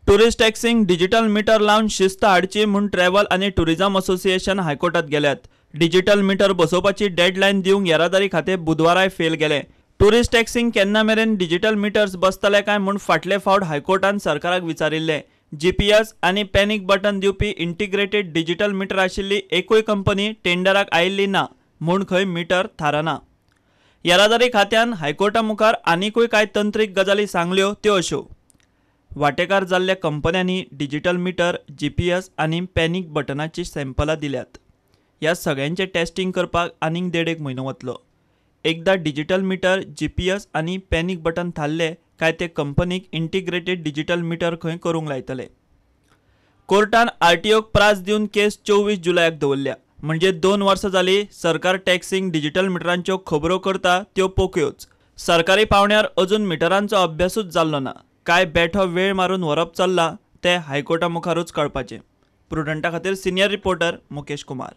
Tourist टॅक्सींक digital meter लावन शिस्त हाडची म्हूण ट्रॅव्हल आनी टुरिझम असोसिएशन हायकोर्टात गेल्यात। डिजिटल मीटर बसोवपाची डेडलायन दिवंक येरादारी खातें बुधवाराय फेल गेलें। टुरिस्ट टॅक्सींक केन्ना मेरेन डिजिटल मिटर्स बसतले काय म्हूण फाटले फावट हायकोर्टान सरकाराक विचारिल्लें। GPS आनी पॅनिक बटन दिवपी इंटिग्रेटेड डिजिटल मीटर आशिल्ली एकूय कंपनी टेंडराक आयिल्ली ना म्हूण खंय मीटर थारना। येरादारी खात्यान हायकोर्टा मुखार आनीकूय कांय तंत्रीक गजाली सांगल्यो त्यो अश्यो। वांटेकार जाल्ल्या कंपन्यांनी डिजिटल मीटर, GPS आनी पॅनिक बटनाची सॅम्पलां दिल्यात। ह्या सगळ्यांचे टेस्टिंग करपाक आनीक 1.5 म्हयनो वतलो। एकदां डिजिटल मीटर, GPS आनी पॅनिक बटन थारले काय ते कंपनीक इंटिग्रेटेड डिजिटल मीटर खंय करूंक लायतले। कोर्टान RTOक प्रास दिवन केस 24 जुलयाक दवरल्या। म्हणजे 2 वर्सां जाली सरकार टॅक्सींक डिजिटल मिटरांच्यो खबरो करता त्यो पोकळ्योच। सरकारी पावण्यार अजून मिटरांचो अभ्यासूच जाल्लो ना। काय बेठो वेळ मारून व्हरप चल्ला ते हायकोर्टा मुखारूच कळपाचें। प्रुडंटा खातीर सिनियर रिपोर्टर मुकेश कुमार।